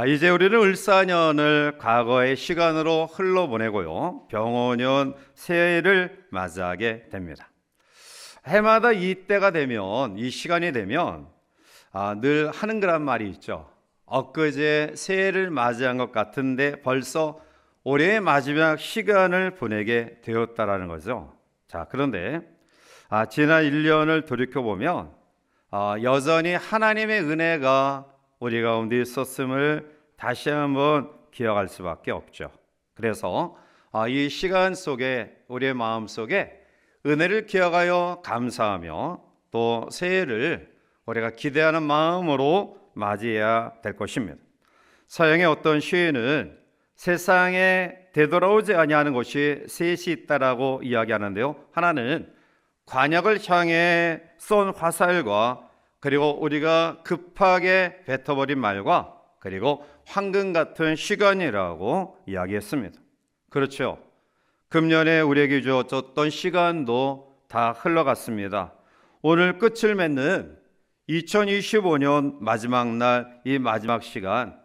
이제 우리는 을사년을 과거의 시간으로 흘러보내고요. 병오년 새해를 맞이하게 됩니다. 해마다 이때가 되면, 이 시간이 되면 늘 하는 그런 말이 있죠. 엊그제 새해를 맞이한 것 같은데 벌써 올해의 마지막 시간을 보내게 되었다라는 거죠. 자, 그런데 지난 1년을 돌이켜보면 여전히 하나님의 은혜가 우리 가운데 있었음을 다시 한번 기억할 수밖에 없죠. 그래서 이 시간 속에 우리의 마음 속에 은혜를 기억하여 감사하며 또 새해를 우리가 기대하는 마음으로 맞이해야 될 것입니다. 서양의 어떤 시인은 세상에 되돌아오지 아니하는 것이 셋이 있다라고 이야기하는데요. 하나는 관역을 향해 쏜 화살과 그리고 우리가 급하게 뱉어버린 말과 그리고 황금 같은 시간이라고 이야기했습니다. 그렇죠. 금년에 우리에게 주어졌던 시간도 다 흘러갔습니다. 오늘 끝을 맺는 2025년 마지막 날, 이 마지막 시간,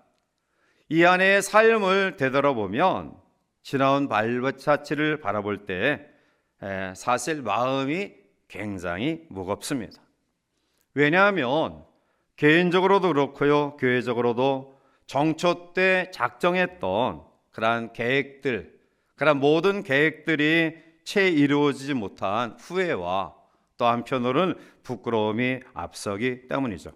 이 안에의 삶을 되돌아보면 지나온 발자취를 바라볼 때 사실 마음이 굉장히 무겁습니다. 왜냐하면 개인적으로도 그렇고요, 교회적으로도 정초 때 작정했던 그러한 계획들, 그러한 모든 계획들이 채 이루어지지 못한 후회와 또 한편으로는 부끄러움이 앞서기 때문이죠.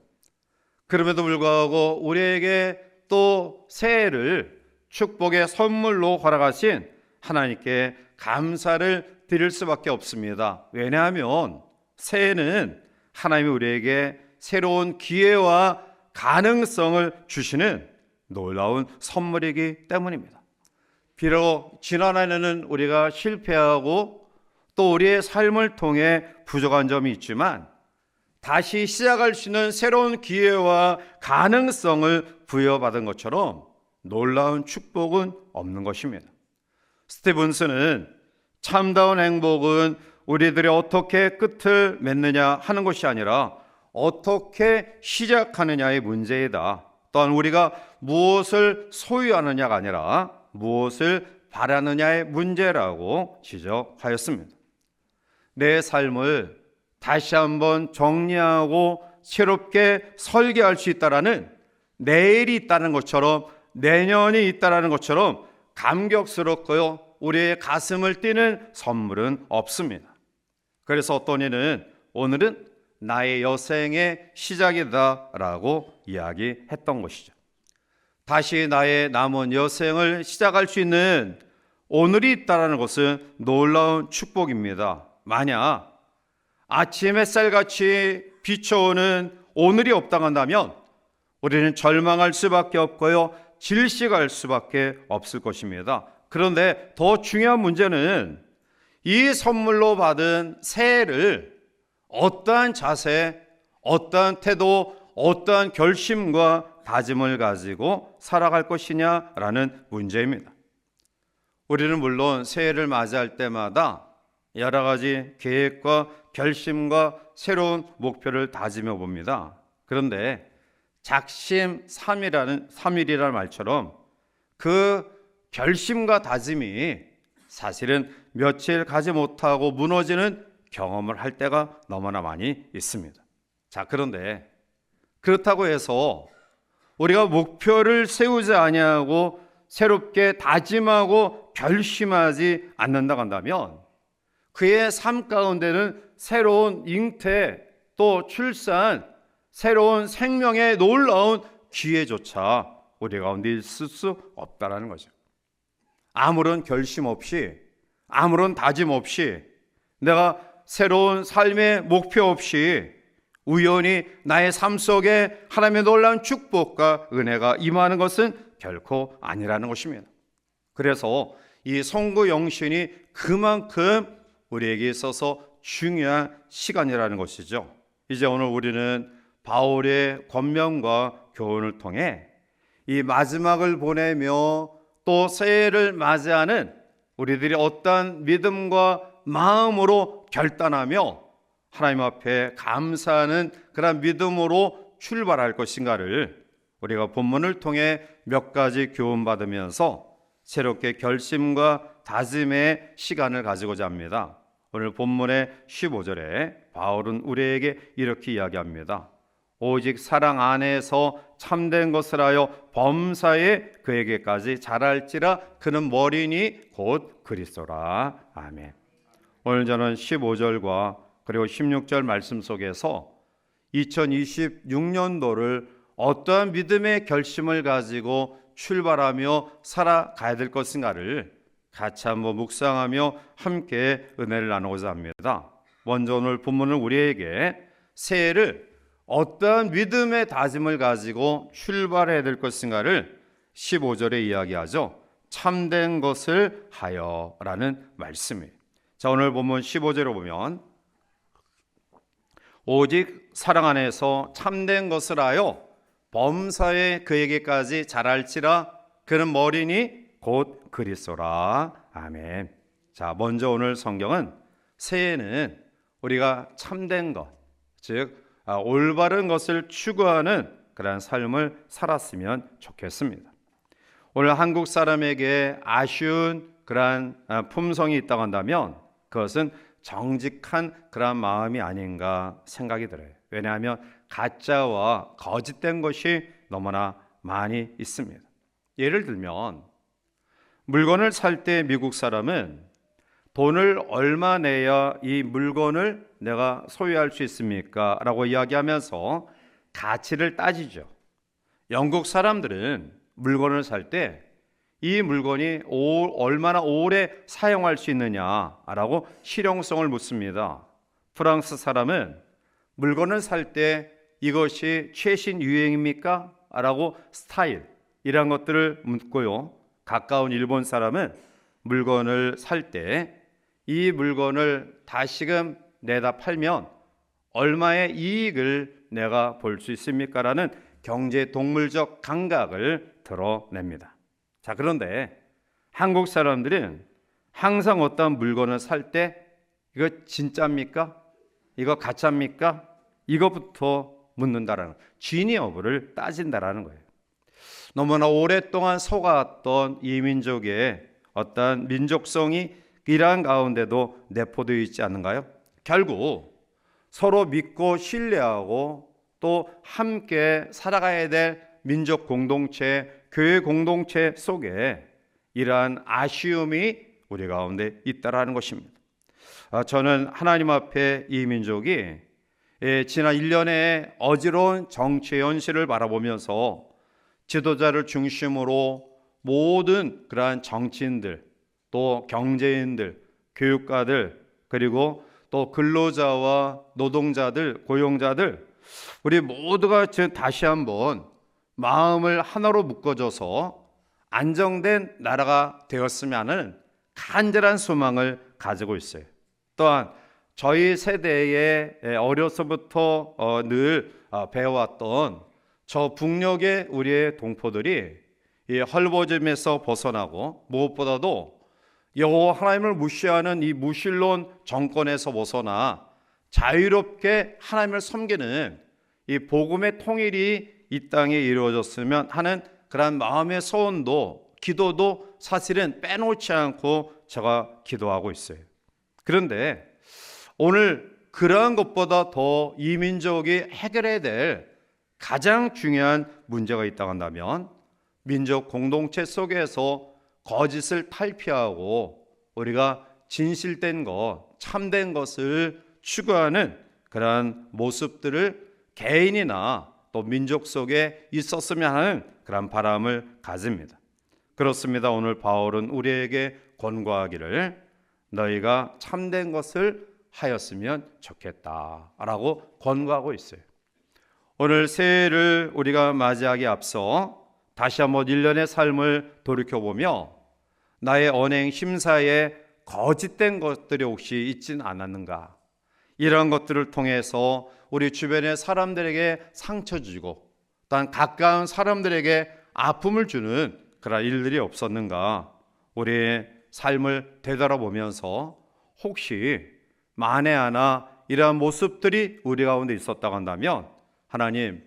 그럼에도 불구하고 우리에게 또 새해를 축복의 선물로 허락하신 하나님께 감사를 드릴 수밖에 없습니다. 왜냐하면 새해는 하나님이 우리에게 새로운 기회와 가능성을 주시는 놀라운 선물이기 때문입니다. 비록 지난 한 해는 우리가 실패하고 또 우리의 삶을 통해 부족한 점이 있지만 다시 시작할 수 있는 새로운 기회와 가능성을 부여받은 것처럼 놀라운 축복은 없는 것입니다. 스티븐스는 참다운 행복은 우리들이 어떻게 끝을 맺느냐 하는 것이 아니라 어떻게 시작하느냐의 문제이다. 또한 우리가 무엇을 소유하느냐가 아니라 무엇을 바라느냐의 문제라고 지적하였습니다. 내 삶을 다시 한번 정리하고 새롭게 설계할 수 있다라는, 내일이 있다는 것처럼, 내년이 있다는 것처럼 감격스럽고요, 우리의 가슴을 뛰는 선물은 없습니다. 그래서 어떤 이는 오늘은 나의 여생의 시작이다 라고 이야기했던 것이죠. 다시 나의 남은 여생을 시작할 수 있는 오늘이 있다는 것은 놀라운 축복입니다. 만약 아침 햇살같이 비춰오는 오늘이 없다고 한다면 우리는 절망할 수밖에 없고요, 질식할 수밖에 없을 것입니다. 그런데 더 중요한 문제는 이 선물로 받은 새해를 어떠한 자세, 어떠한 태도, 어떠한 결심과 다짐을 가지고 살아갈 것이냐라는 문제입니다. 우리는 물론 새해를 맞이할 때마다 여러 가지 계획과 결심과 새로운 목표를 다지며 봅니다. 그런데 작심 3일이라는 말처럼 그 결심과 다짐이 사실은 며칠 가지 못하고 무너지는 경험을 할 때가 너무나 많이 있습니다. 자, 그런데 그렇다고 해서 우리가 목표를 세우지 아니하고 새롭게 다짐하고 결심하지 않는다고 한다면 그의 삶 가운데는 새로운 잉태, 또 출산, 새로운 생명의 놀라운 기회조차 우리 가운데 있을 수 없다라는 거죠. 아무런 결심 없이, 아무런 다짐 없이, 내가 새로운 삶의 목표 없이 우연히 나의 삶 속에 하나님의 놀라운 축복과 은혜가 임하는 것은 결코 아니라는 것입니다. 그래서 이 선거 영신이 그만큼 우리에게 있어서 중요한 시간이라는 것이죠. 이제 오늘 우리는 바울의 권면과 교훈을 통해 이 마지막을 보내며 또 새해를 맞이하는 우리들이 어떠한 믿음과 마음으로 결단하며 하나님 앞에 감사하는 그런 믿음으로 출발할 것인가를 우리가 본문을 통해 몇 가지 교훈받으면서 새롭게 결심과 다짐의 시간을 가지고자 합니다. 오늘 본문의 15절에 바울은 우리에게 이렇게 이야기합니다. 오직 사랑 안에서 참된 것을 하여 범사에 그에게까지 자랄지라. 그는 머리니 곧 그리스도라. 아멘. 오늘 저는 15절과 그리고 16절 말씀 속에서 2026년도를 어떠한 믿음의 결심을 가지고 출발하며 살아가야 될 것인가를 같이 한번 묵상하며 함께 은혜를 나누고자 합니다. 먼저 오늘 본문은 우리에게 새해를 어떠한 믿음의 다짐을 가지고 출발해야 될 것인가를 15절에 이야기하죠. 참된 것을 하여라는 말씀이에요. 자, 오늘 본문 15절을 보면 오직 사랑 안에서 참된 것을 하여 범사에 그에게까지 자랄지라. 그는 머리니 곧 그리스도라. 아멘. 자, 먼저 오늘 성경은 새해는 우리가 참된 것, 즉 올바른 것을 추구하는 그러한 삶을 살았으면 좋겠습니다. 오늘 한국 사람에게 아쉬운 그러한 품성이 있다고 한다면 그것은 정직한 그러한 마음이 아닌가 생각이 들어요. 왜냐하면 가짜와 거짓된 것이 너무나 많이 있습니다. 예를 들면 물건을 살 때 미국 사람은 돈을 얼마 내야 이 물건을 내가 소유할 수 있습니까? 라고 이야기하면서 가치를 따지죠. 영국 사람들은 물건을 살 때 이 물건이 얼마나 오래 사용할 수 있느냐라고 실용성을 묻습니다. 프랑스 사람은 물건을 살 때 이것이 최신 유행입니까? 라고 스타일, 이런 것들을 묻고요. 가까운 일본 사람은 물건을 살 때 이 물건을 다시금 내다 팔면 얼마의 이익을 내가 볼 수 있습니까? 라는 경제 동물적 감각을 드러냅니다. 자, 그런데 한국 사람들은 항상 어떤 물건을 살 때 이거 진짜입니까? 이거 가짜입니까? 이것부터 묻는다라는, 진위 여부를 따진다라는 거예요. 너무나 오랫동안 속아왔던 이 민족의 어떤 민족성이 이러한 가운데도 내포되어 있지 않는가요? 결국 서로 믿고 신뢰하고 또 함께 살아가야 될 민족 공동체, 교회 공동체 속에 이러한 아쉬움이 우리 가운데 있다라는 것입니다. 저는 하나님 앞에 이 민족이 지난 1년의 어지러운 정치의 현실을 바라보면서 지도자를 중심으로 모든 그러한 정치인들, 또 경제인들, 교육가들, 그리고 또 근로자와 노동자들, 고용자들, 우리 모두가 다시 한번 마음을 하나로 묶어줘서 안정된 나라가 되었으면 하는 간절한 소망을 가지고 있어요. 또한 저희 세대에 어려서부터 늘 배워왔던 저 북녘의 우리의 동포들이 이 헐벗음에서 벗어나고 무엇보다도 여호와 하나님을 무시하는 이 무신론 정권에서 벗어나 자유롭게 하나님을 섬기는 이 복음의 통일이 이 땅에 이루어졌으면 하는 그런 마음의 소원도, 기도도 사실은 빼놓지 않고 제가 기도하고 있어요. 그런데 오늘 그러한 것보다 더 이 민족이 해결해야 될 가장 중요한 문제가 있다고 한다면 민족 공동체 속에서 거짓을 탈피하고 우리가 진실된 것, 참된 것을 추구하는 그러한 모습들을 개인이나 또 민족 속에 있었으면 하는 그런 바람을 가집니다. 그렇습니다. 오늘 바울은 우리에게 권고하기를 너희가 참된 것을 하였으면 좋겠다라고 권고하고 있어요. 오늘 새해를 우리가 맞이하기 앞서 다시 한번 1년의 삶을 돌이켜보며 나의 언행 심사에 거짓된 것들이 혹시 있진 않았는가, 이런 것들을 통해서 우리 주변의 사람들에게 상처 주고 또한 가까운 사람들에게 아픔을 주는 그런 일들이 없었는가, 우리의 삶을 되돌아보면서 혹시 만에 하나 이러한 모습들이 우리 가운데 있었다고 한다면 하나님,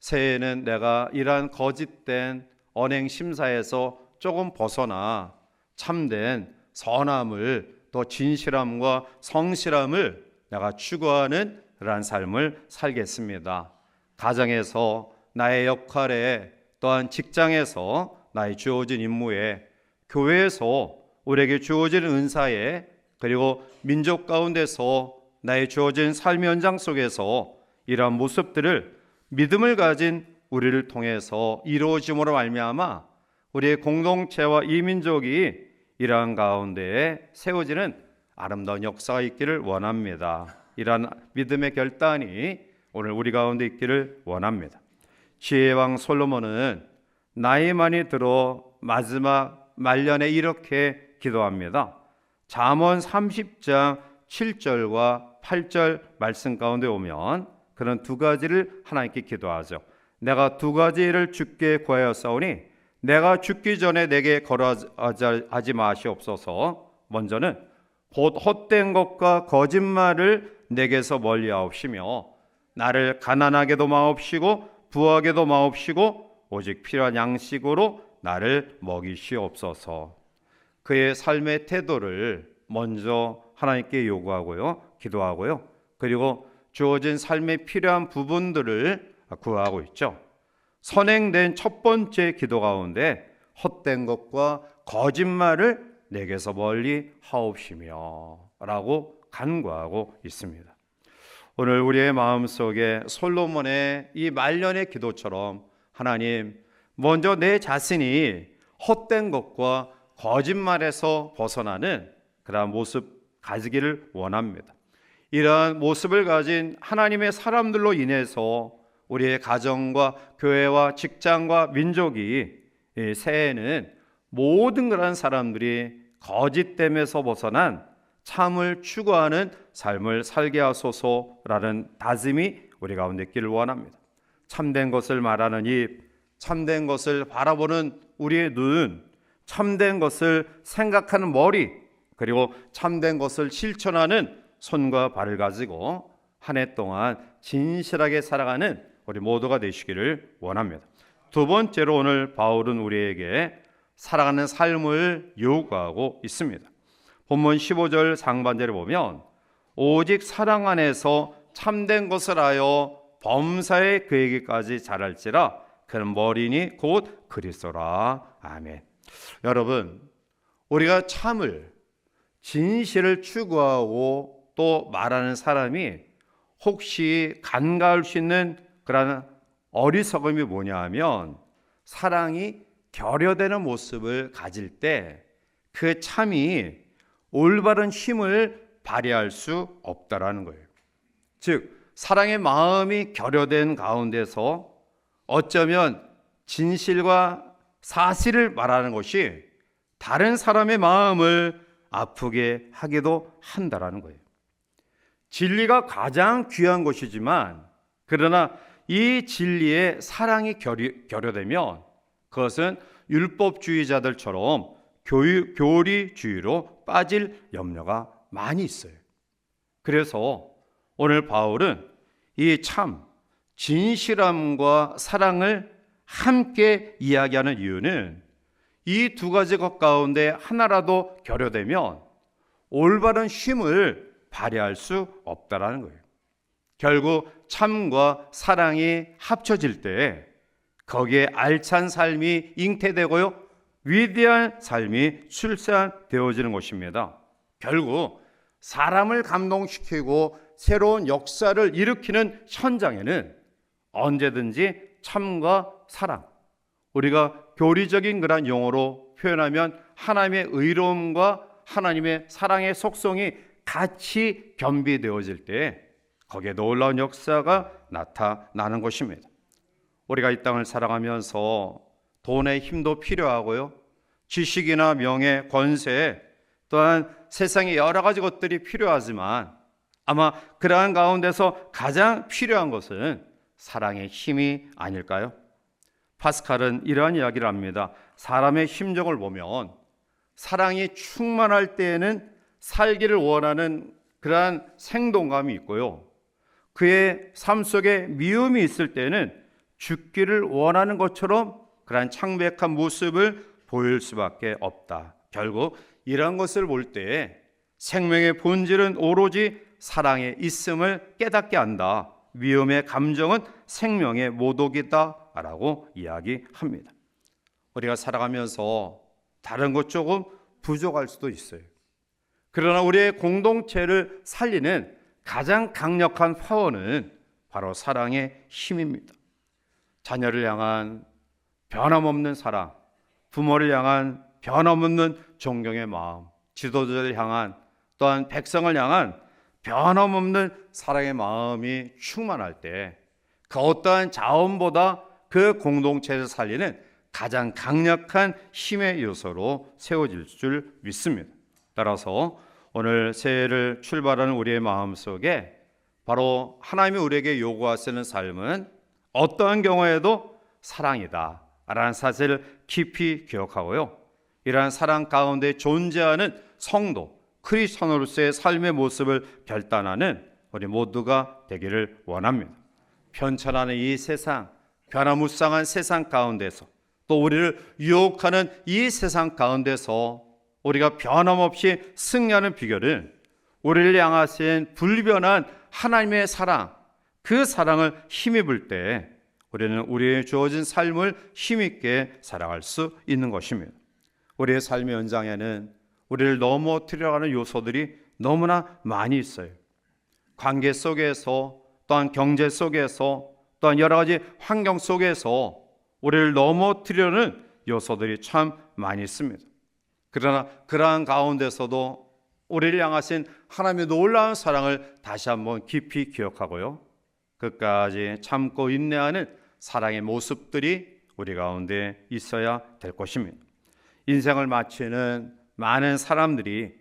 새해에는 내가 이러한 거짓된 언행 심사에서 조금 벗어나 참된 선함을, 또 진실함과 성실함을 내가 추구하는 그러한 삶을 살겠습니다. 가정에서 나의 역할에, 또한 직장에서 나의 주어진 임무에, 교회에서 우리에게 주어진 은사에, 그리고 민족 가운데서 나의 주어진 삶의 현장 속에서 이러한 모습들을 믿음을 가진 우리를 통해서 이루어짐으로 말미암아 우리의 공동체와 이 민족이 이러한 가운데에 세워지는 아름다운 역사가 있기를 원합니다. 이러한 믿음의 결단이 오늘 우리 가운데 있기를 원합니다. 지혜의 왕 솔로몬은 나이 많이 들어 마지막 말년에 이렇게 기도합니다. 잠언 30장 7절과 8절 말씀 가운데 오면 그런 두 가지를 하나님께 기도하죠. 내가 두 가지를 주께 구하였사오니 내가 죽기 전에 내게 거러하지 마시옵소서. 먼저는 곧 헛된 것과 거짓말을 내게서 멀리하옵시며 나를 가난하게도 마옵시고 부하게도 마옵시고 오직 필요한 양식으로 나를 먹이시옵소서. 그의 삶의 태도를 먼저 하나님께 요구하고요, 기도하고요, 그리고 주어진 삶에 필요한 부분들을 구하고 있죠. 선행된 첫 번째 기도 가운데 헛된 것과 거짓말을 내게서 멀리 하옵시며 라고 간구하고 있습니다. 오늘 우리의 마음속에 솔로몬의 이 말년의 기도처럼 하나님, 먼저 내 자신이 헛된 것과 거짓말에서 벗어나는 그러한 모습 가지기를 원합니다. 이러한 모습을 가진 하나님의 사람들로 인해서 우리의 가정과 교회와 직장과 민족이 새해에는 모든 그런 사람들이 거짓됨에서 벗어난 참을 추구하는 삶을 살게 하소서라는 다짐이 우리 가운데 있기를 원합니다. 참된 것을 말하는 입, 참된 것을 바라보는 우리의 눈, 참된 것을 생각하는 머리, 그리고 참된 것을 실천하는 손과 발을 가지고 한 해 동안 진실하게 살아가는 우리 모두가 되시기를 원합니다. 두 번째로 오늘 바울은 우리에게 살아가는 삶을 요구하고 있습니다. 본문 15절 상반절에 보면 오직 사랑 안에서 참된 것을 하여 범사에 그에게까지 자랄지라 그는 머리니 곧 그리스도라. 아멘. 여러분, 우리가 참을, 진실을 추구하고 또 말하는 사람이 혹시 간과할 수 있는 그런 어리석음이 뭐냐 하면 사랑이 결여되는 모습을 가질 때 그 참이 올바른 힘을 발휘할 수 없다라는 거예요. 즉 사랑의 마음이 결여된 가운데서 어쩌면 진실과 사실을 말하는 것이 다른 사람의 마음을 아프게 하기도 한다라는 거예요. 진리가 가장 귀한 것이지만 그러나 이 진리에 사랑이 결여되면 그것은 율법주의자들처럼 교리주의로 빠질 염려가 많이 있어요. 그래서 오늘 바울은 이 참, 진실함과 사랑을 함께 이야기하는 이유는 이 두 가지 것 가운데 하나라도 결여되면 올바른 힘을 발휘할 수 없다라는 거예요. 결국 참과 사랑이 합쳐질 때 거기에 알찬 삶이 잉태되고요, 위대한 삶이 출산되어지는 것입니다. 결국 사람을 감동시키고 새로운 역사를 일으키는 현장에는 언제든지 참과 사랑, 우리가 교리적인 그런 용어로 표현하면 하나님의 의로움과 하나님의 사랑의 속성이 같이 겸비되어질 때 거기에 놀라운 역사가 나타나는 것입니다. 우리가 이 땅을 살아가면서 돈의 힘도 필요하고요, 지식이나 명예, 권세, 또한 세상의 여러 가지 것들이 필요하지만 아마 그러한 가운데서 가장 필요한 것은 사랑의 힘이 아닐까요? 파스칼은 이러한 이야기를 합니다. 사람의 심정을 보면 사랑이 충만할 때에는 살기를 원하는 그러한 생동감이 있고요, 그의 삶 속에 미움이 있을 때는 죽기를 원하는 것처럼 그러한 창백한 모습을 보일 수밖에 없다. 결국 이런 것을 볼 때 생명의 본질은 오로지 사랑에 있음을 깨닫게 한다. 위험의 감정은 생명의 모독이다 라고 이야기합니다. 우리가 살아가면서 다른 것 조금 부족할 수도 있어요. 그러나 우리의 공동체를 살리는 가장 강력한 파워는 바로 사랑의 힘입니다. 자녀를 향한 변함없는 사랑, 부모를 향한 변함없는 존경의 마음, 지도자를 향한 또한 백성을 향한 변함없는 사랑의 마음이 충만할 때 그 어떠한 자원보다 그 공동체를 살리는 가장 강력한 힘의 요소로 세워질 줄 믿습니다. 따라서 오늘 새해를 출발하는 우리의 마음속에 바로 하나님이 우리에게 요구하시는 삶은 어떠한 경우에도 사랑이다 라는 사실을 깊이 기억하고요, 이러한 사랑 가운데 존재하는 성도, 크리스천으로서의 삶의 모습을 결단하는 우리 모두가 되기를 원합니다. 편천하는 이 세상, 변화무쌍한 세상 가운데서 또 우리를 유혹하는 이 세상 가운데서 우리가 변함없이 승리하는 비결은 우리를 향하신 불변한 하나님의 사랑, 그 사랑을 힘입을 때 우리는 우리의 주어진 삶을 힘있게 살아갈 수 있는 것입니다. 우리의 삶의 연장에는 우리를 넘어뜨리려 하는 요소들이 너무나 많이 있어요. 관계 속에서, 또한 경제 속에서, 또한 여러 가지 환경 속에서 우리를 넘어뜨리려는 요소들이 참 많이 있습니다. 그러나 그러한 가운데서도 우리를 향하신 하나님의 놀라운 사랑을 다시 한번 깊이 기억하고요, 끝까지 참고 인내하는 사랑의 모습들이 우리 가운데 있어야 될 것입니다. 인생을 마치는 많은 사람들이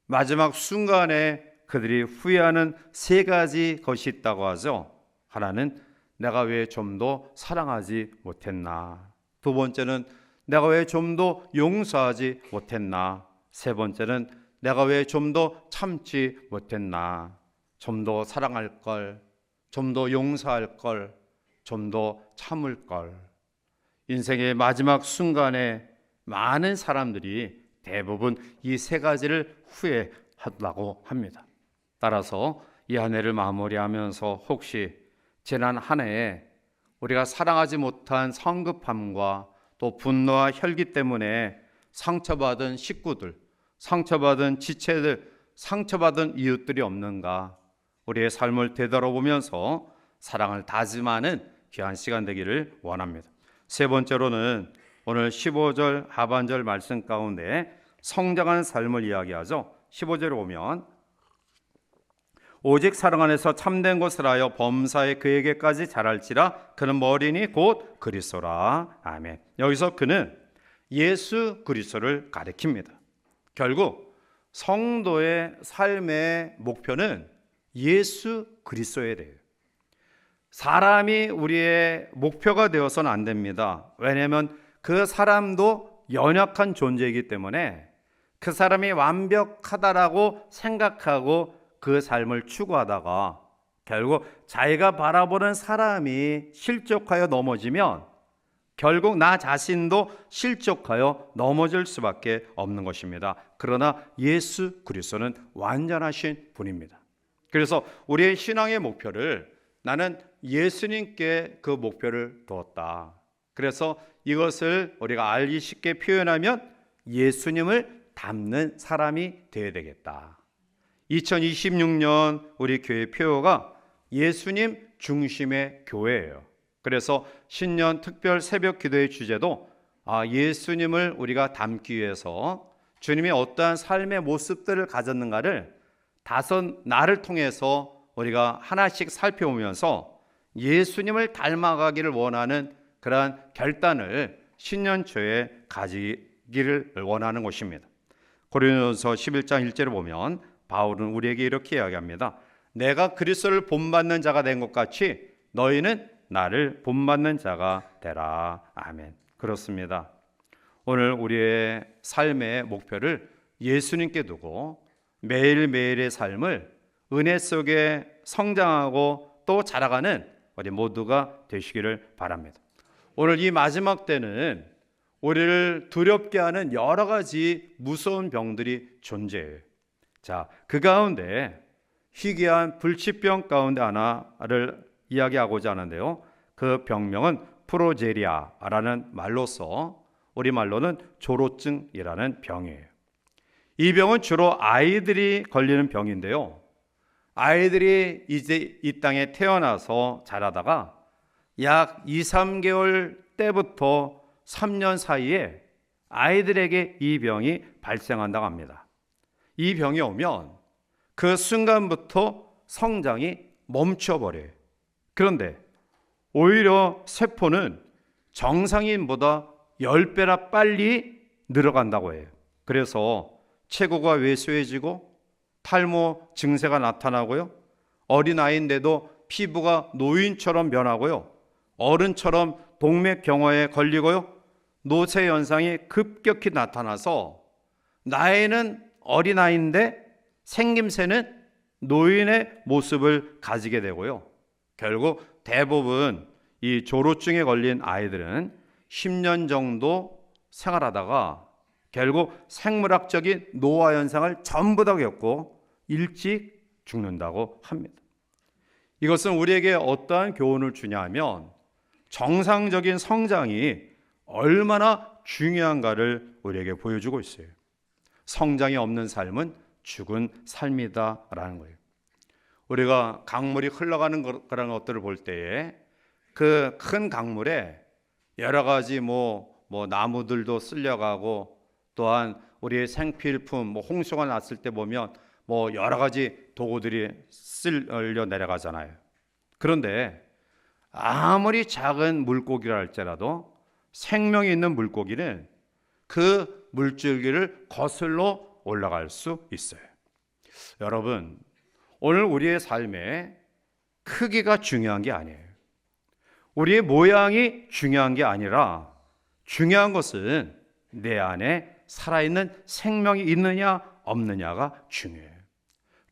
마지막 순간에 그들이 후회하는 세 가지 것이 있다고 하죠. 하나는 내가 왜 좀 더 사랑하지 못했나. 두 번째는 내가 왜 좀 더 용서하지 못했나. 세 번째는 내가 왜 좀 더 참지 못했나. 좀 더 사랑할 걸, 좀 더 용서할 걸, 좀 더 참을 걸. 인생의 마지막 순간에 많은 사람들이 대부분 이 세 가지를 후회하려고 합니다. 따라서 이 한 해를 마무리하면서 혹시 지난 한 해에 우리가 사랑하지 못한 성급함과 또 분노와 혈기 때문에 상처받은 식구들, 상처받은 지체들, 상처받은 이웃들이 없는가, 우리의 삶을 되돌아보면서 사랑을 다짐하는 귀한 시간 되기를 원합니다. 세 번째로는 오늘 15절 하반절 말씀 가운데 성장한 삶을 이야기하죠. 15절에 보면 오직 사랑 안에서 참된 것을 하여 범사에 그에게까지 자랄지라 그는 머리니 곧 그리스도라. 아멘. 여기서 그는 예수 그리스도를 가리킵니다. 결국 성도의 삶의 목표는 예수 그리스도에 대해요. 사람이 우리의 목표가 되어서는 안 됩니다. 왜냐하면 그 사람도 연약한 존재이기 때문에 그 사람이 완벽하다라고 생각하고 그 삶을 추구하다가 결국 자기가 바라보는 사람이 실족하여 넘어지면 결국 나 자신도 실족하여 넘어질 수밖에 없는 것입니다. 그러나 예수 그리스도는 완전하신 분입니다. 그래서 우리의 신앙의 목표를 나는 예수님께 그 목표를 두었다. 그래서 이것을 우리가 알기 쉽게 표현하면 예수님을 닮는 사람이 되어야 되겠다. 2026년 우리 교회 표어가 예수님 중심의 교회예요. 그래서 신년 특별 새벽 기도의 주제도 예수님을 우리가 닮기 위해서 주님이 어떠한 삶의 모습들을 가졌는가를 5날을 통해서 우리가 하나씩 살펴보면서 예수님을 닮아가기를 원하는 그러한 결단을 신년 초에 가지기를 원하는 것입니다. 고린도전서 11장 1절을 보면 바울은 우리에게 이렇게 이야기합니다. 내가 그리스도를 본받는 자가 된 것 같이 너희는 나를 본받는 자가 되라. 아멘. 그렇습니다. 오늘 우리의 삶의 목표를 예수님께 두고 매일매일의 삶을 은혜 속에 성장하고 또 자라가는 우리 모두가 되시기를 바랍니다. 오늘 이 마지막 때는 우리를 두렵게 하는 여러 가지 무서운 병들이 존재해요. 자, 그 가운데 희귀한 불치병 가운데 하나를 이야기하고자 하는데요. 그 병명은 프로제리아라는 말로서 우리말로는 조로증이라는 병이에요. 이 병은 주로 아이들이 걸리는 병인데요. 아이들이 이제 이 땅에 태어나서 자라다가 약 2, 3개월 때부터 3년 사이에 아이들에게 이 병이 발생한다고 합니다. 이 병이 오면 그 순간부터 성장이 멈춰버려요. 그런데 오히려 세포는 정상인보다 10배나 빨리 늘어간다고 해요. 그래서 체구가 왜소해지고 탈모 증세가 나타나고요. 어린아이인데도 피부가 노인처럼 변하고요. 어른처럼 동맥경화에 걸리고요. 노쇠 현상이 급격히 나타나서 나이는 어린아이인데 생김새는 노인의 모습을 가지게 되고요. 결국 대부분 이 조로증에 걸린 아이들은 10년 정도 생활하다가 결국 생물학적인 노화 현상을 전부 다 겪고 일찍 죽는다고 합니다. 이것은 우리에게 어떠한 교훈을 주냐 하면 정상적인 성장이 얼마나 중요한가를 우리에게 보여주고 있어요. 성장이 없는 삶은 죽은 삶이다라는 거예요. 우리가 강물이 흘러가는 그런 것들을 볼 때에 그 큰 강물에 여러 가지 나무들도 쓸려가고 또한 우리의 생필품 홍수가 났을 때 보면 여러 가지 도구들이 쓸려 내려가잖아요. 그런데 아무리 작은 물고기라 할지라도 생명이 있는 물고기는 그 물줄기를 거슬러 올라갈 수 있어요. 여러분, 오늘 우리의 삶에 크기가 중요한 게 아니에요. 우리의 모양이 중요한 게 아니라 중요한 것은 내 안에 살아있는 생명이 있느냐 없느냐가 중요해요.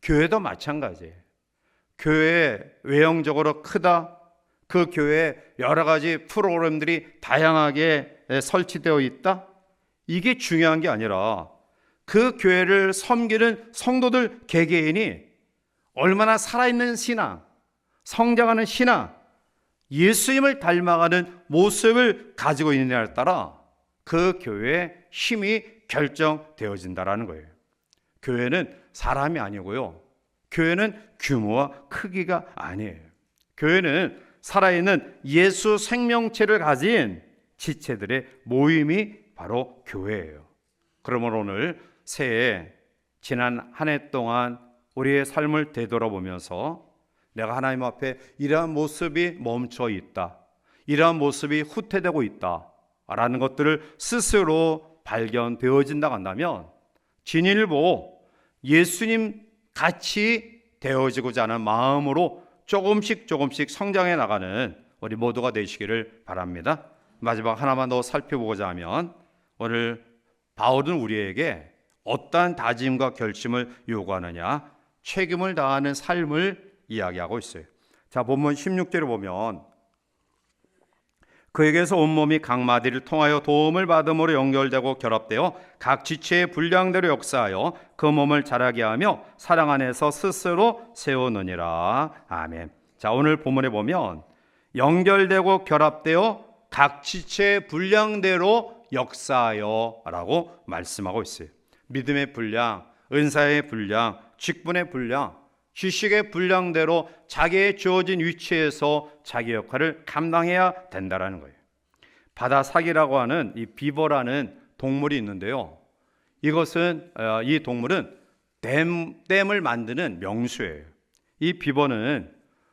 교회도 마찬가지예요. 교회 외형적으로 크다, 그 교회에 여러 가지 프로그램들이 다양하게 설치되어 있다, 이게 중요한 게 아니라 그 교회를 섬기는 성도들 개개인이 얼마나 살아있는 신앙, 성장하는 신앙, 예수님을 닮아가는 모습을 가지고 있느냐에 따라 그 교회의 힘이 결정되어진다는 거예요. 교회는 사람이 아니고요. 교회는 규모와 크기가 아니에요. 교회는 살아있는 예수 생명체를 가진 지체들의 모임이 바로 교회예요. 그러므로 오늘 새해 지난 한 해 동안 우리의 삶을 되돌아보면서 내가 하나님 앞에 이러한 모습이 멈춰 있다, 이러한 모습이 후퇴되고 있다 라는 것들을 스스로 발견되어진다고 한다면 진일보 예수님 같이 되어지고자 하는 마음으로 조금씩 성장해 나가는 우리 모두가 되시기를 바랍니다. 마지막 하나만 더 살펴보고자 하면 오늘 바울은 우리에게 어떠한 다짐과 결심을 요구하느냐, 책임을 다하는 삶을 이야기하고 있어요. 자, 본문 16절을 보면 그에게서 온몸이 각 마디를 통하여 도움을 받음으로 연결되고 결합되어 각 지체의 분량대로 역사하여 그 몸을 자라게 하며 사랑 안에서 스스로 세우느니라. 아멘. 자, 오늘 본문에 보면 연결되고 결합되어 각 지체의 분량대로 역사하여 라고 말씀하고 있어요. 믿음의 분량, 은사의 분량, 직분의 분량, 지식의 분량대로 자기의 주어진 위치에서 자기 역할을 감당해야 된다는 거예요. 바다사기라고 하는 이 비버라는 동물이 있는데요. 이 동물은 댐을 만드는 명수예요. 이 비버는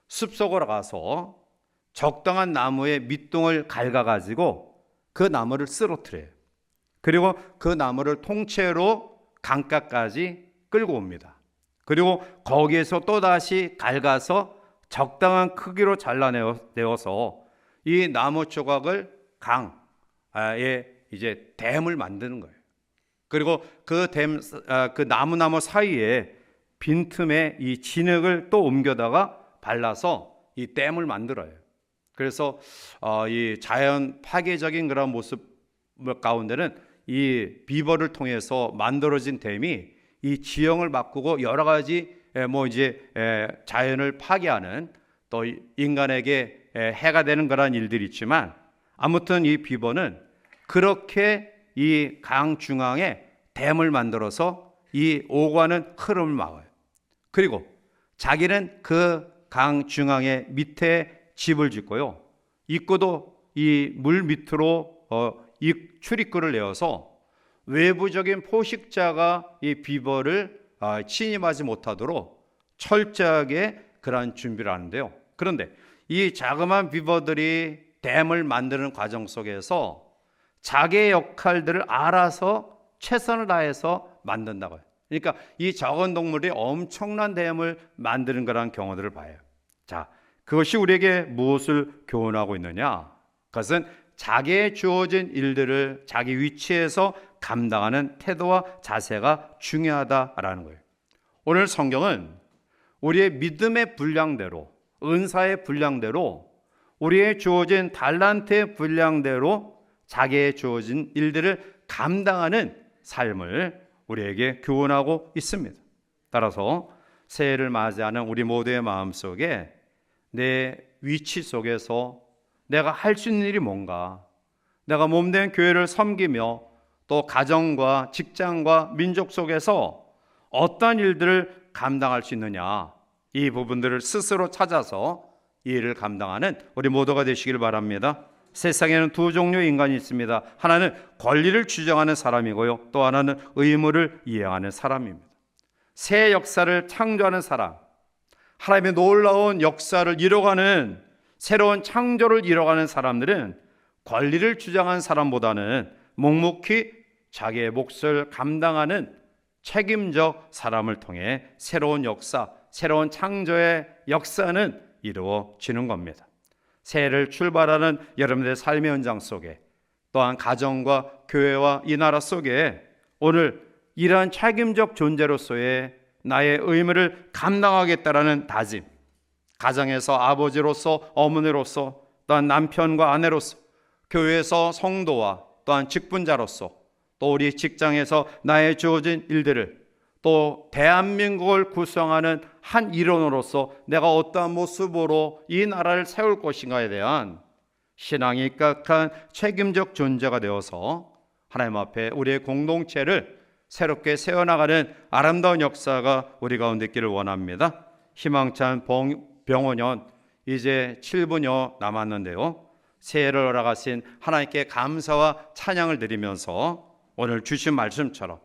숲속으로 가서 적당한 나무의 밑둥을 갉아가지고 그 나무를 쓰러뜨려요. 그리고 그 나무를 통째로 강가까지 끌고 옵니다. 그리고 거기에서 또다시 갉아서 적당한 크기로 잘라내어서 이 나무 조각을 강에 이제 댐을 만드는 거예요. 그리고 그 나무 사이에 빈틈에 이 진흙을 또 옮겨다가 발라서 이 댐을 만들어요. 그래서 이 자연 파괴적인 그런 모습 가운데는 이 비버를 통해서 만들어진 댐이 이 지형을 바꾸고 여러 가지 자연을 파괴하는 또 인간에게 해가 되는 그런 일들이 있지만, 아무튼 이 비버는 그렇게 이 강 중앙에 댐을 만들어서 이 오가는 흐름을 막아요. 그리고 자기는 그 강 중앙에 밑에 집을 짓고요, 입구도 이 물 밑으로 이 출입구를 내어서 외부적인 포식자가 이 비버를 침입하지 못하도록 철저하게 그러한 준비를 하는데요. 그런데 이 자그마한 비버들이 댐을 만드는 과정 속에서 자기의 역할들을 알아서 최선을 다해서 만든다고요. 그러니까 이 적은 동물이 엄청난 댐을 만드는 그런 경우들을 봐요. 자, 그것이 우리에게 무엇을 교훈하고 있느냐? 그것은 자기의 주어진 일들을 자기 위치에서 감당하는 태도와 자세가 중요하다라는 거예요. 오늘 성경은 우리의 믿음의 분량대로, 은사의 분량대로, 우리의 주어진 달란트의 분량대로 자기의 주어진 일들을 감당하는 삶을 우리에게 교훈하고 있습니다. 따라서 새해를 맞이하는 우리 모두의 마음속에 내 위치 속에서 내가 할 수 있는 일이 뭔가, 내가 몸된 교회를 섬기며 또 가정과 직장과 민족 속에서 어떤 일들을 감당할 수 있느냐, 이 부분들을 스스로 찾아서 이 일을 감당하는 우리 모두가 되시길 바랍니다. 세상에는 두 종류의 인간이 있습니다. 하나는 권리를 주장하는 사람이고요, 또 하나는 의무를 이행하는 사람입니다. 새 역사를 창조하는 사람, 하나님의 놀라운 역사를 이뤄가는, 새로운 창조를 이뤄가는 사람들은 권리를 주장하는 사람보다는 묵묵히 자기의 몫을 감당하는 책임적 사람을 통해 새로운 역사, 새로운 창조의 역사는 이루어지는 겁니다. 새해를 출발하는 여러분들의 삶의 현장 속에, 또한 가정과 교회와 이 나라 속에 오늘 이러한 책임적 존재로서의 나의 의무를 감당하겠다라는 다짐, 가정에서 아버지로서, 어머니로서, 또한 남편과 아내로서, 교회에서 성도와 또한 직분자로서, 또 우리 직장에서 나의 주어진 일들을, 또 대한민국을 구성하는 한 일원으로서 내가 어떠한 모습으로 이 나라를 세울 것인가에 대한 신앙이 입각한 책임적 존재가 되어서 하나님 앞에 우리의 공동체를 새롭게 세워나가는 아름다운 역사가 우리 가운데 있기를 원합니다. 희망찬 병원년 이제 7분여 남았는데요, 새해를 허락하신 하나님께 감사와 찬양을 드리면서 오늘 주신 말씀처럼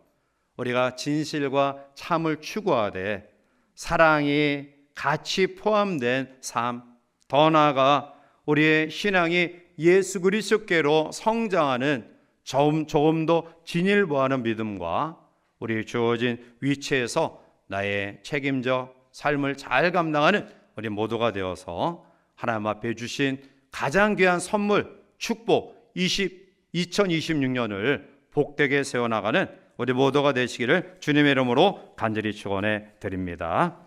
우리가 진실과 참을 추구하되 사랑이 같이 포함된 삶, 더 나아가 우리의 신앙이 예수 그리스도께로 성장하는 조금 더 진일보하는 믿음과 우리 주어진 위치에서 나의 책임적 삶을 잘 감당하는 우리 모두가 되어서 하나님 앞에 주신 가장 귀한 선물, 축복 2026년을 복되게 세워나가는 우리 모두가 되시기를 주님의 이름으로 간절히 축원해 드립니다.